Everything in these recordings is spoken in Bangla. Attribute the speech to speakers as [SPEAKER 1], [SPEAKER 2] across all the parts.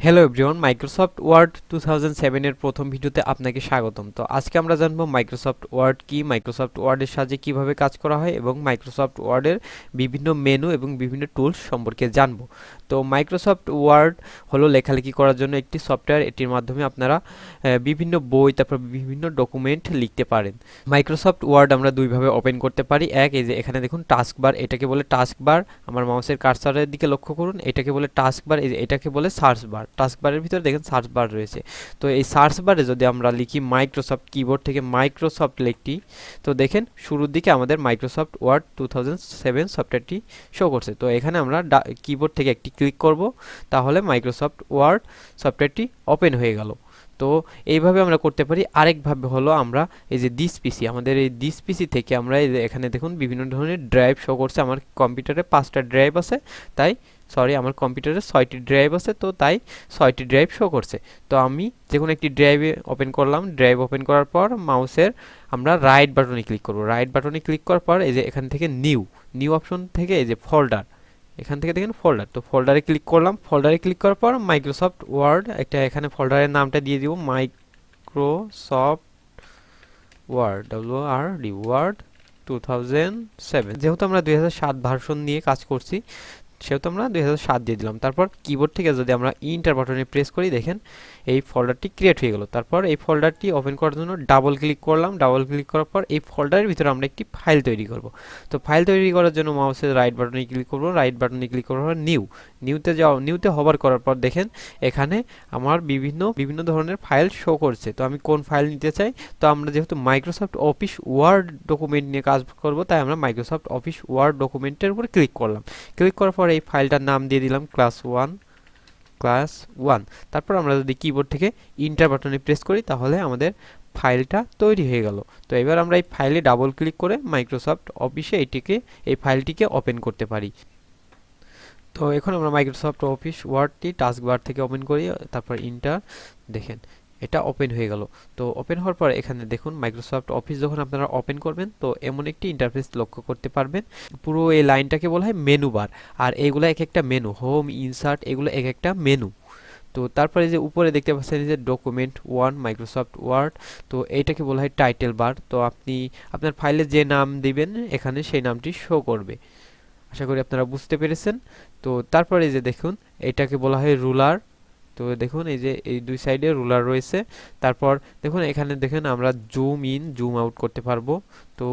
[SPEAKER 1] হ্যালো এভরিওয়ান, মাইক্রোসফট ওয়ার্ড 2007 এর প্রথম ভিডিওতে আপনাকে স্বাগতম। তো আজকে আমরা জানবো মাইক্রোসফট ওয়ার্ড কি, মাইক্রোসফট ওয়ার্ডের সাহায্যে কিভাবে কাজ করা হয় এবং মাইক্রোসফট ওয়ার্ডের বিভিন্ন মেনু এবং বিভিন্ন টুলস সম্পর্কে জানবো। তো মাইক্রোসফট ওয়ার্ড হলো লেখালেখি করার জন্য একটি সফটওয়্যার। এটির মাধ্যমে আপনারা বিভিন্ন বই, তারপর বিভিন্ন ডকুমেন্ট লিখতে পারেন। মাইক্রোসফট ওয়ার্ড আমরা দুইভাবে ওপেন করতে পারি। এই যে এখানে দেখুন টাস্ক বার, এটাকে বলে টাস্ক বার। আমার মাউসের কার্সারের দিকে লক্ষ্য করুন, এটাকে বলে টাস্ক বার। এই যে এটাকে বলে সার্চ বার। টাস্ক বারের ভিতরে দেখেন সার্চ বার রয়েছে। তো এই সার্চ বারে যদি আমরা লিখি মাইক্রোসফট, কিবোর্ড থেকে মাইক্রোসফট লিখটি, তো দেখেন শুরুর দিকে আমাদের মাইক্রোসফট ওয়ার্ড 2007 সফটওয়্যারটি শো করছে। তো এখানে আমরা কিবোর্ড থেকে একটি ক্লিক করব, তাহলে মাইক্রোসফট ওয়ার্ড সফটওয়্যারটি ওপেন হয়ে গেল। তো এইভাবে আমরা করতে পারি। আরেকভাবে হলো আমরা এই যে দিস পিসি, আমাদের এই দিস পিসি থেকে আমরা এই যে এখানে দেখুন বিভিন্ন ধরনের ড্রাইভ শো করছে। আমার কম্পিউটারে 5টা ড্রাইভ আছে, তাই আমার কম্পিউটারে 6টি ড্রাইভ আছে, তো তাই 6টি ড্রাইভ শো করছে। তো আমি যে কোনো একটি ড্রাইভে ওপেন করলাম। ড্রাইভ ওপেন করার পর মাউসের আমরা রাইট বাটনে ক্লিক করব। রাইট বাটনে ক্লিক করার পর এই যে এখান থেকে নিউ নিউ অপশন থেকে এই যে ফোল্ডার, এখান থেকে দেখেন ফোল্ডার, তো ফোল্ডারে ক্লিক করলাম। ফোল্ডারে ক্লিক করার পর মাইক্রোসফট ওয়ার্ড একটা এখানে ফোল্ডারের নামটা দিয়ে দিব, মাইক্রোসফট ওয়ার্ড, ওয়ার্ড 2007। যেহেতু আমরা 2007 ভার্সন নিয়ে কাজ করছি, সেহেতু আমরা 2007 দিয়ে দিলাম। তারপর কিবোর্ড থেকে যদি আমরা ইন্টার বাটনে প্রেস করি, দেখেন এই ফোল্ডারটি ক্রিয়েট হয়ে গেল। তারপর এই ফোল্ডারটি ওপেন করার জন্য ডাবল ক্লিক করলাম। ডাবল ক্লিক করার পর এই ফোল্ডারের ভিতরে আমরা একটি ফাইল তৈরি করব। তো ফাইল তৈরি করার জন্য মাউসের রাইট বাটনে ক্লিক করব। রাইট বাটনে ক্লিক করার পর নিউতে হবার করার পর দেখেন এখানে আমার বিভিন্ন বিভিন্ন ধরনের ফাইল শো করছে। তো আমি কোন ফাইল নিতে চাই, তো আমরা যেহেতু মাইক্রোসফট অফিস ওয়ার্ড ডকুমেন্ট নিয়ে কাজ করব, তাই আমরা মাইক্রোসফট অফিস ওয়ার্ড ডকুমেন্টের উপর ক্লিক করলাম। ক্লিক করার পর এই ফাইলটার নাম দিয়ে দিলাম ক্লাস 1। তারপর আমরা যদি কিবোর্ড থেকে ইন্টার বাটনে প্রেস করি, তাহলে আমাদের ফাইলটা তৈরি হয়ে গেল। তো এবার আমরা এই ফাইলে ডাবল ক্লিক করে মাইক্রোসফট অফিসে এই ফাইলটিকে ওপেন করতে পারি। তো এখন আমরা মাইক্রোসফট অফিস ওয়ার্ডটি টাস্ক বার থেকে ওপেন করি, তারপর ইন্টার, দেখেন এটা ওপেন হয়ে গেল। তো ওপেন হওয়ার পর এখানে দেখুন মাইক্রোসফট অফিস যখন আপনারা ওপেন করবেন, তো এমন একটি ইন্টারফেস লক্ষ্য করতে পারবেন। পুরো এই লাইনটাকে বলা হয় মেনু বার, আর এইগুলো এক একটা মেনু, হোম, ইনসার্ট, এগুলো এক একটা মেনু। তো তারপরে যে উপরে দেখতে পাচ্ছেন যে ডকুমেন্ট 1 মাইক্রোসফট ওয়ার্ড, তো এইটাকে বলা হয় টাইটেল বার। তো আপনি আপনার ফাইলে যে নাম দিবেন এখানে সেই নামটি শো করবে। আশা করি আপনারা বুঝতে পেরেছেন। তো তারপরে যে দেখুন এটাকে বলা হয় রুলার। তো দেখুন এই যে এই দুই সাইডে রুলার রয়েছে। তারপর দেখুন এখানে দেখেন আমরা জুম ইন জুম আউট করতে পারবো। তো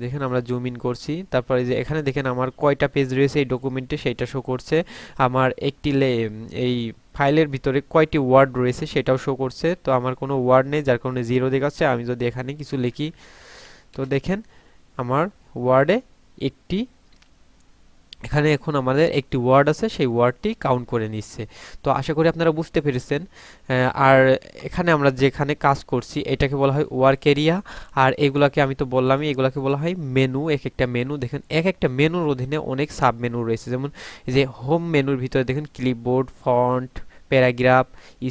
[SPEAKER 1] দেখেন আমরা জুম ইন করছি। তারপরে যে এখানে দেখেন আমার কয়টা পেজ রয়েছে এই ডকুমেন্টে সেইটা শো করছে। আমার এই ফাইলের ভিতরে কয়টি ওয়ার্ড রয়েছে সেটাও শো করছে। তো আমার কোনো ওয়ার্ড নেই, যার কারণে 0 দেখাচ্ছে। আমি যদি এখানে কিছু লিখি, তো দেখেন আমার ওয়ার্ডে একটি, এখানে এখন আমাদের একটি ওয়ার্ড আছে, সেই ওয়ার্ডটি কাউন্ট করে নিচ্ছে। তো আশা করি আপনারা বুঝতে পেরেছেন। আর এখানে আমরা যেখানে কাজ করছি এটাকে বলা হয় ওয়ার্ক এরিয়া। আর এগুলাকে আমি তো বললামই, এগুলাকে বলা হয় মেনু। এক একটা মেনু দেখেন, এক একটা মেনুর অধীনে অনেক সাব মেনু রয়েছে। যেমন এই যে হোম মেনুর ভিতরে দেখেন clipboard, font, paragraph,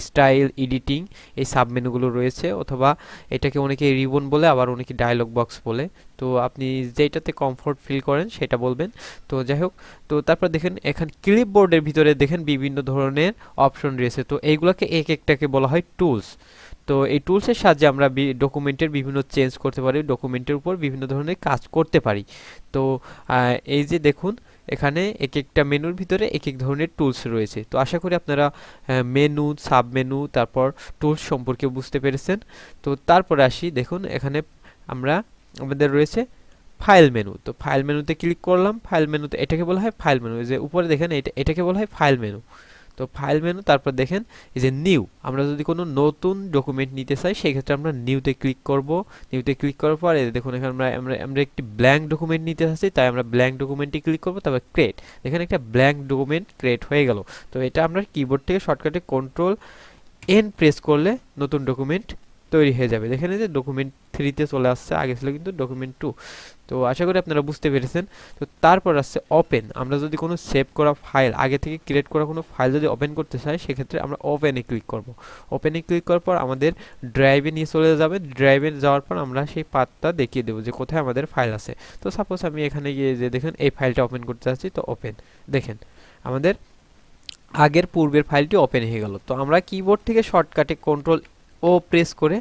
[SPEAKER 1] style, editing, এই সাব মেনুগুলো রয়েছে। অথবা এটাকে অনেকে রিবন বলে, আবার অনেকে ডায়লগ বক্স বলে। তো আপনি যেটাতে কমফোর্ট ফিল করেন সেটা বলবেন। তো যাই হোক, তো তারপর দেখেন এখানে ক্লিপবোর্ডের ভিতরে দেখেন বিভিন্ন ধরনের অপশন রয়েছে। তো এইগুলোকে এক একটাকে বলা হয় টুলস। তো এই টুলসের সাহায্যে আমরা ডকুমেন্টের বিভিন্ন চেঞ্জ করতে পারি, ডকুমেন্টের উপর বিভিন্ন ধরনের কাজ করতে পারি। তো এই যে দেখুন এখানে এক একটা মেনুর ভিতরে এক এক ধরনের টুলস রয়েছে। তো আশা করি আপনারা মেনু, সাব মেনু, তারপর টুলস সম্পর্কে বুঝতে পেরেছেন। তো তারপরে আসি, দেখুন এখানে আমাদের রয়েছে ফাইল মেনু। তো ফাইল মেনুতে ক্লিক করলাম। ফাইল মেনুতে এটাকে বলা হয় ফাইল মেনু। এই যে উপরে দেখেন এটাকে বলা হয় ফাইল মেনু। তো ফাইল মেনু, তারপর দেখেন এই যে নিউ, আমরা যদি কোনো নতুন ডকুমেন্ট নিতে চাই সেই ক্ষেত্রে আমরা নিউতে ক্লিক করব। নিউতে ক্লিক করার পর এই দেখুন এখানে আমরা একটি ব্ল্যাঙ্ক ডকুমেন্ট নিতে চাচ্ছি, তাই আমরা ব্ল্যাঙ্ক ডকুমেন্টে ক্লিক করব। তারপর ক্রিয়েট, দেখেন একটা ব্ল্যাঙ্ক ডকুমেন্ট ক্রিয়েট হয়ে গেল। তো এটা আমরা কিবোর্ড থেকে শর্টকাটে কন্ট্রোল এন প্রেস করলে নতুন ডকুমেন্ট তৈরি হয়ে যাবে। দেখেন যে ডকুমেন্ট 3 তে চলে আসছে, আগে ছিল কিন্তু ডকুমেন্ট 2। তো আশা করি আপনারা বুঝতে পেরেছেন। তো তারপর আসছে ওপেন। আমরা যদি কোনো সেভ করা ফাইল, আগে থেকে ক্রিয়েট করা কোনো ফাইল যদি ওপেন করতে চাই, সেক্ষেত্রে আমরা ওপেনে ক্লিক করব। ওপেনে ক্লিক করার পর আমাদের ড্রাইভে নিয়ে চলে যাবে। ড্রাইভে যাওয়ার পর আমরা সেই পাথটা দেখিয়ে দেবো যে কোথায় আমাদের ফাইল আছে। তো সাপোজ আমি এখানে গিয়ে যে দেখেন এই ফাইলটা ওপেন করতে চাচ্ছি, তো ওপেন, দেখেন আমাদের আগের পূর্বের ফাইলটি ওপেন হয়ে গেল। তো আমরা কিবোর্ড থেকে শর্টকাটে কন্ট্রোল ও প্রেস করে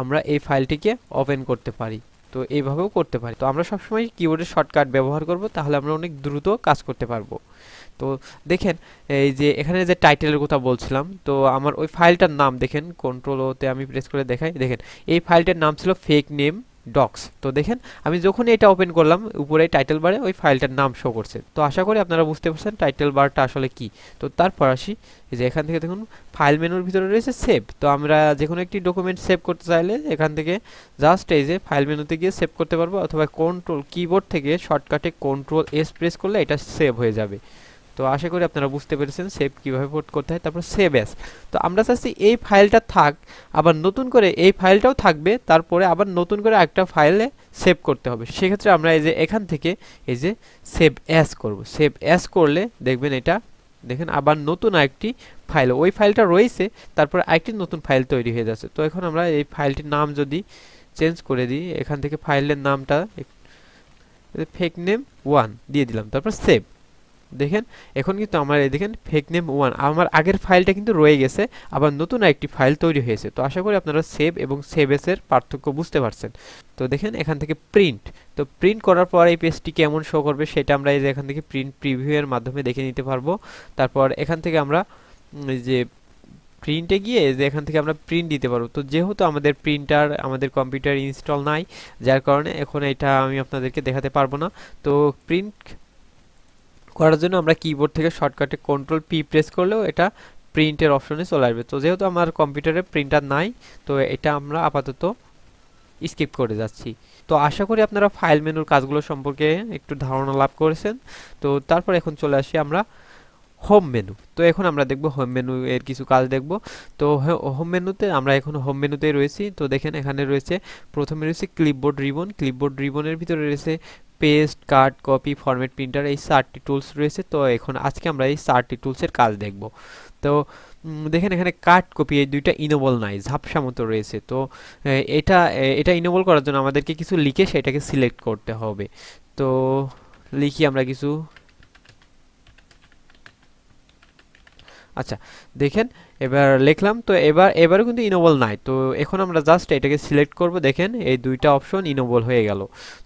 [SPEAKER 1] আমরা এই ফাইলটিকে ওপেন করতে পারি। তো এইভাবেও করতে পারি। তো আমরা সবসময় কিবোর্ডের শর্টকাট ব্যবহার করব, তাহলে আমরা অনেক দ্রুত কাজ করতে পারবো। তো দেখেন এই যে এখানে যে টাইটেলের কথা বলছিলাম, তো আমার ওই ফাইলটার নাম দেখেন, কন্ট্রোল ওতে আমি প্রেস করে দেখাই। দেখেন এই ফাইলটার নাম ছিল ফেক নেম ডক্স। তো দেখেন আমি যখন এটা ওপেন করলাম উপরে টাইটেল বারে ওই ফাইলটার নাম শো করছে। তো আশা করি আপনারা বুঝতে পারছেন টাইটেল বারটা আসলে কি। তো তারপর আসি, এই যে এখান থেকে দেখুন ফাইল মেনুর ভিতরে রয়েছে সেভ। তো আমরা যে কোনো একটি ডকুমেন্ট সেভ করতে চাইলে এখান থেকে জাস্ট এই যে ফাইল মেনুতে গিয়ে সেভ করতে পারবো, অথবা কন্ট্রোল কিবোর্ড থেকে শর্টকাটে কন্ট্রোল এস প্রেস করলে এটা সেভ হয়ে যাবে। তো আশা করি আপনারা বুঝতে পেরেছেন সেভ কিভাবে পোর্ট করতে হয়। তারপর সেভ অ্যাজ, তো আমরা চাচ্ছি এই ফাইলটা থাক, আবার নতুন করে এই ফাইলটাও থাকবে, তারপরে আবার নতুন করে একটা ফাইলে সেভ করতে হবে। সেক্ষেত্রে আমরা এই যে এখান থেকে এই যে সেভ অ্যাজ করব। সেভ অ্যাজ করলে দেখবেন এটা দেখেন আবার নতুন আরেকটি ফাইল, ওই ফাইলটা রয়েছে তারপর আরেকটি নতুন ফাইল তৈরি হয়ে যাচ্ছে। তো এখন আমরা এই ফাইলটির নাম যদি চেঞ্জ করে দিই, এখান থেকে ফাইলের নামটা ফেক নেম 1 দিয়ে দিলাম, তারপর সেভ। দেখেন এখন কিন্তু আমার এই দেখেন ফেক নেম 1, আমার আগের ফাইলটা কিন্তু রয়ে গেছে, আবার নতুন একটি ফাইল তৈরি হয়েছে। তো আশা করি আপনারা সেভ এবং সেভ এস এর পার্থক্য বুঝতে পারছেন। তো দেখেন এখান থেকে প্রিন্ট, তো প্রিন্ট করার পর এই পেজটি কেমন শো করবে সেটা আমরা এই যে এখান থেকে প্রিন্ট প্রিভিউ এর মাধ্যমে দেখে নিতে পারবো। তারপর এখান থেকে আমরা এই যে প্রিন্টে গিয়ে যে এখান থেকে আমরা প্রিন্ট দিতে পারবো। তো যেহেতু আমাদের প্রিন্টার আমাদের কম্পিউটার ইনস্টল নাই, যার কারণে এখন এটা আমি আপনাদেরকে দেখাতে পারবো না। তো প্রিন্ট করার জন্য আমরা কিবোর্ড থেকে শর্টকাটে কন্ট্রোল পি প্রেস করলেও এটা প্রিন্টের অপশনে চলে আসবে। তো যেহেতু আমার কম্পিউটারে প্রিন্টার নাই, তো এটা আমরা আপাতত স্কিপ করে যাচ্ছি। তো আশা করি আপনারা ফাইল মেনুর কাজগুলো সম্পর্কে একটু ধারণা লাভ করেছেন। তো তারপর এখন চলে আসি আমরা হোম মেনু। তো এখন আমরা দেখব হোম মেনু এর কিছু কাজ দেখব। তো হোম মেনুতে আমরা এখন হোম মেনুতেই রয়েছি। তো দেখেন এখানে রয়েছে প্রথমে রয়েছে ক্লিপবোর্ড রিবন। ক্লিপবোর্ড রিবনের ভিতরে রয়েছে পেস্ট, কাট, কপি, ফরম্যাট, প্রিন্টার, এই 4টি টুলস রয়েছে। তো এখন আজকে আমরা এই 4টি টুলসের কাজ দেখব। তো দেখেন এখানে কাট, কপি এই দুইটা ইনেবল নাই, ঝাপসা মতো রয়েছে। তো এটা ইনেবল করার জন্য আমাদেরকে কিছু লিখে সেটাকে সিলেক্ট করতে হবে। তো লিখি আমরা কিছু। আচ্ছা দেখেন এবার লিখলাম, তো এবারও কিন্তু ইনেবল নাই। তো এখন আমরা জাস্ট এটাকে সিলেক্ট করব। দেখেন এই দুইটা অপশন ইনেবল হয়ে গেল।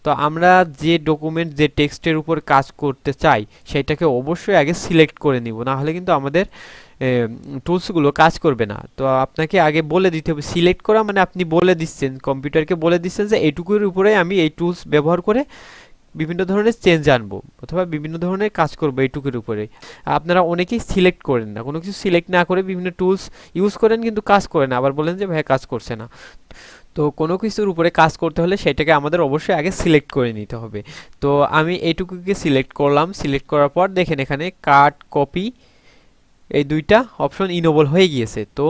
[SPEAKER 1] তো আমরা যে ডকুমেন্ট যে টেক্সটের উপর কাজ করতে চাই সেটাকে অবশ্যই আগে সিলেক্ট করে নিব, না হলে কিন্তু আমাদের টুলসগুলো কাজ করবে না। তো আপনাকে আগে বলে দিতে হবে, সিলেক্ট করা মানে আপনি বলে দিচ্ছেন কম্পিউটারকে, বলে দিচ্ছেন যে এইটুকুর উপরে আমি এই টুলস ব্যবহার করে বিভিন্ন ধরনের চেঞ্জ আনবো অথবা বিভিন্ন ধরনের কাজ করবো এইটুকুর উপরে। আপনারা অনেকেই সিলেক্ট করেন না, কোনো কিছু সিলেক্ট না করে বিভিন্ন টুলস ইউজ করেন কিন্তু কাজ করে না, আবার বলেন যে ভাই কাজ করছে না। তো কোনো কিছুর উপরে কাজ করতে হলে সেটাকে আমাদের অবশ্যই আগে সিলেক্ট করে নিতে হবে। তো আমি এইটুকুকে সিলেক্ট করলাম। সিলেক্ট করার পর দেখেন এখানে কাট, কপি এই দুইটা অপশন ইনেবল হয়ে গিয়েছে। তো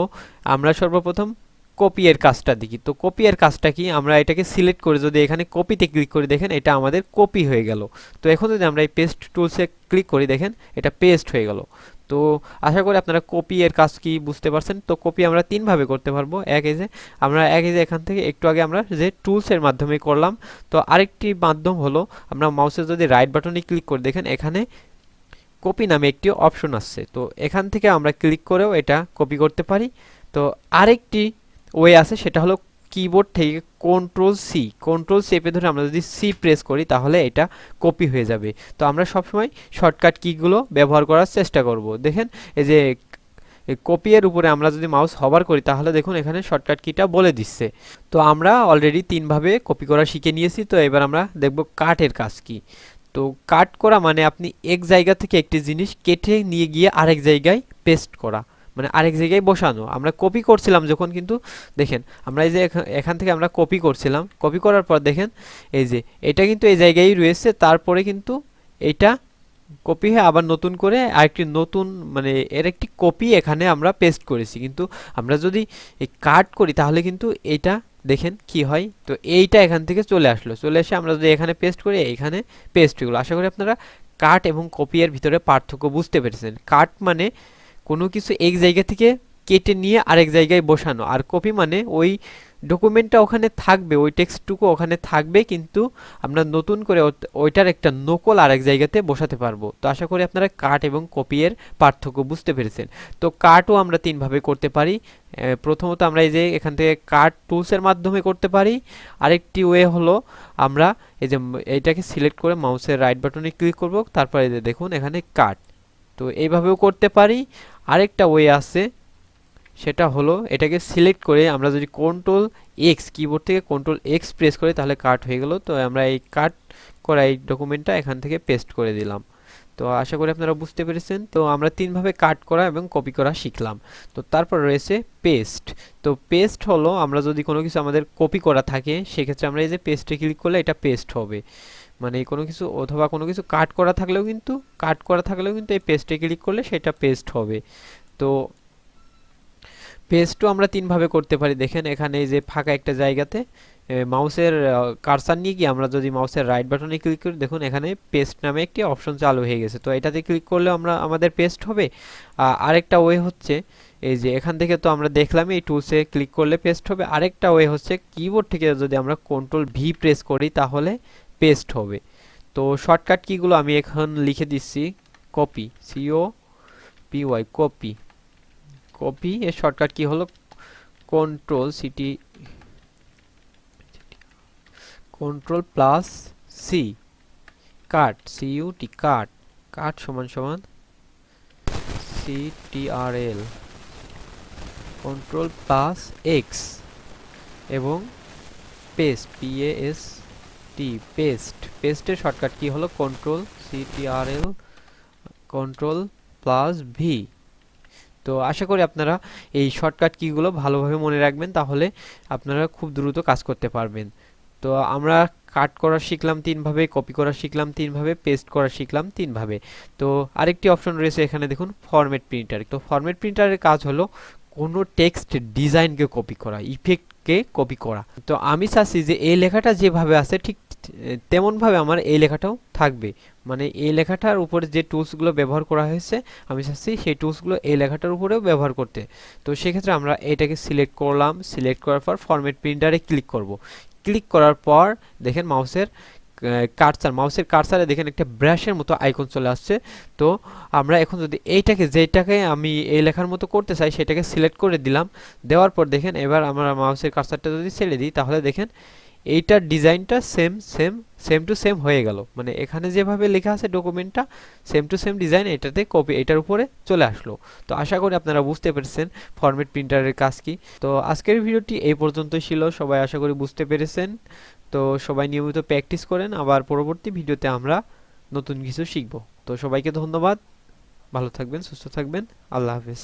[SPEAKER 1] আমরা সর্বপ্রথম কপি এর কাজটা দেখি। তো কপি এর কাজটা কি, আমরা এটাকে সিলেক্ট করে যদি এখানে কপিতে ক্লিক করি, দেখেন এটা আমাদের কপি হয়ে গেল। তো এখন যদি আমরা এই পেস্ট টুলসে ক্লিক করি, দেখেন এটা পেস্ট হয়ে গেল। তো আশা করি আপনারা কপি এর কাজ কি বুঝতে পারছেন। তো কপি আমরা তিনভাবে করতে পারবো। এক এই যে এখান থেকে একটু আগে আমরা যে টুলসের মাধ্যমে করলাম। তো আরেকটি মাধ্যম হলো আমরা মাউসের যদি রাইট বাটনে ক্লিক করি, দেখেন এখানে কপি নামে একটি অপশন আসছে। তো এখান থেকে আমরা ক্লিক করেও এটা কপি করতে পারি। তো আরেকটি ওয়ে আছে, সেটা হলো কিবোর্ড থেকে কন্ট্রোল চেপে ধরে আমরা যদি সি প্রেস করি তাহলে এটা কপি হয়ে যাবে। তো আমরা সবসময় শর্টকাট কিগুলো ব্যবহার করার চেষ্টা করব। দেখেন এই যে কপি এর উপরে আমরা যদি মাউস হভার করি তাহলে দেখুন এখানে শর্টকাট কিটা বলে দিচ্ছে। তো আমরা অলরেডি তিনভাবে কপি করা শিখে নিয়েছি। তো এবার আমরা দেখব কাটের কাজ কি। তো কাট করা মানে আপনি এক জায়গা থেকে একটি জিনিস কেটে নিয়ে গিয়ে আরেক জায়গায় পেস্ট করা, মানে আরেক জায়গায় বসানো। আমরা কপি করছিলাম যখন, কিন্তু দেখেন আমরা এই যে এখান থেকে আমরা কপি করছিলাম, কপি করার পর দেখেন এই যে এটা কিন্তু এই জায়গায় রয়েছে, তারপরে কিন্তু এটা কপি হয়ে আবার নতুন করে আরেকটি নতুন মানে এর একটি কপি এখানে আমরা পেস্ট করেছি। কিন্তু আমরা যদি এই কাট করি তাহলে কিন্তু এটা দেখেন কি হয়। তো এইটা এখান থেকে চলে আসলো, চলে এসে আমরা যদি এখানে পেস্ট করি এখানে পেস্ট হলো। আশা করি আপনারা কাট এবং কপি এর ভিতরে পার্থক্য বুঝতে পেরেছেন। কাট মানে কোনো কিছু এক জায়গা থেকে কেটে নিয়ে আরেক জায়গায় বসানো। আর কপি মানে ওই ডকুমেন্টটা ওখানে থাকবে, ওই টেক্সটটুকু ওখানে থাকবে, কিন্তু আমরা নতুন করে ওইটার একটা নকল আরেক জায়গাতে বসাতে পারবো। তো আশা করি আপনারা কাট এবং কপি এর পার্থক্য বুঝতে পেরেছেন। তো কাটও আমরা তিনভাবে করতে পারি। প্রথমত আমরা এই যে এখান থেকে কাট টুলসের মাধ্যমে করতে পারি। আরেকটি ওয়ে হলো আমরা এই যে এইটাকে সিলেক্ট করে মাউসের রাইট বাটনে ক্লিক করব, তারপরে এই যে দেখুন এখানে কাট। তো এইভাবেও করতে পারি। আরেকটা ওয়ে আছে, সেটা হলো এটাকে সিলেক্ট করে আমরা যদি কন্ট্রোল এক্স, কিবোর্ড থেকে কন্ট্রোল এক্স প্রেস করি তাহলে কাট হয়ে গেল। তো আমরা এই কাট করা এই ডকুমেন্টটা এখান থেকে পেস্ট করে দিলাম। তো আশা করি আপনারা বুঝতে পেরেছেন। তো আমরা তিনভাবে কাট করা এবং কপি করা শিখলাম। তো তারপর রয়েছে পেস্ট। তো পেস্ট হলো আমরা যদি কোনো কিছু আমাদের কপি করা থাকে, সেক্ষেত্রে আমরা এই যে পেস্টে ক্লিক করলে এটা পেস্ট হবে। মানে কোনো কিছু অথবা কোনো কিছু কাট করা থাকলেও কিন্তু এই পেস্টে ক্লিক করলে সেটা পেস্ট হবে। তো পেস্টও আমরা তিনভাবে করতে পারি। দেখেন এখানে এই যে ফাঁকা একটা জায়গাতে মাউসের কার্সার নিয়ে গিয়ে আমরা যদি মাউসের রাইট বাটনে ক্লিক করি, দেখুন এখানে পেস্ট নামে একটি অপশন চালু হয়ে গেছে। তো এটাতে ক্লিক করলে আমাদের পেস্ট হবে। আরেকটা ওয়ে হচ্ছে এই যে এখান থেকে তো আমরা দেখলাম এই টুলসে ক্লিক করলে পেস্ট হবে। আরেকটা ওয়ে হচ্ছে কিবোর্ড থেকে যদি আমরা কন্ট্রোল ভি প্রেস করি তাহলে পেস্ট হবে। তো শর্টকাট কিগুলো আমি এখন লিখে দিচ্ছি। Copy, C O P Y, copy. Copy এর শর্টকাট কি হলো control C T, control plus C. Cut, C U T, cut. Cut সমান সমান সিটিআরএল, কন্ট্রোল প্লাস এক্স এবং পেস্ট, পিএএসটি, পেস্ট। পেস্টের শর্টকাট কি হলো control CTRL, control plus V. তো আশা করি আপনারা এই শর্টকাট কিগুলো ভালোভাবে মনে রাখবেন, তাহলে আপনারা খুব দ্রুত কাজ করতে পারবেন। তো আমরা কাট করা শিখলাম তিনভাবে, কপি করা শিখলাম তিনভাবে, পেস্ট করা শিখলাম তিনভাবে। তো আরেকটি অপশন রয়েছে এখানে দেখুন, ফরম্যাট প্রিন্টার। তো ফরম্যাট প্রিন্টারের কাজ হলো কোনো টেক্সট ডিজাইনকে কপি করা, ইফেক্টকে কপি করা। তো আমি চাচ্ছি যে এই লেখাটা যেভাবে আছে ঠিক তেমনভাবে আমার এই লেখাটাও থাকবে। মানে এই লেখাটার উপরে যে টুলসগুলো ব্যবহার করা হয়েছে আমি চাচ্ছি সেই টুলসগুলো এই লেখাটার উপরেও ব্যবহার করতে। তো সেক্ষেত্রে আমরা এটাকে সিলেক্ট করলাম, সিলেক্ট করার পর ফরম্যাট প্রিন্টারে ক্লিক করব। ক্লিক করার পর দেখেন মাউসের কার্সারে দেখেন একটা ব্রাশের মতো আইকন চলে আসছে। তো আমরা এখন যদি যেটাকে আমি এই লেখার মতো করতে চাই সেটাকে সিলেক্ট করে দিলাম। দেওয়ার পর দেখেন এবার আমরা মাউসের কার্সারটা যদি ছেড়ে দিই তাহলে দেখেন এইটার ডিজাইনটা সেম টু সেম হয়ে গেল। মানে এখানে যেভাবে লেখা আছে ডকুমেন্টটা সেম টু সেম ডিজাইন এটাতে কপি, এটার উপরে চলে আসলো। তো আশা করি আপনারা বুঝতে পেরেছেন ফরম্যাট প্রিন্টারের কাজ কি। তো আজকের ভিডিওটি এই পর্যন্তই ছিল, সবাই আশা করি বুঝতে পেরেছেন। তো সবাই নিয়মিত প্র্যাকটিস করেন, আবার পরবর্তী ভিডিওতে আমরা নতুন কিছু শিখব। তো সবাইকে ধন্যবাদ, ভালো থাকবেন, সুস্থ থাকবেন, আল্লাহ হাফেজ।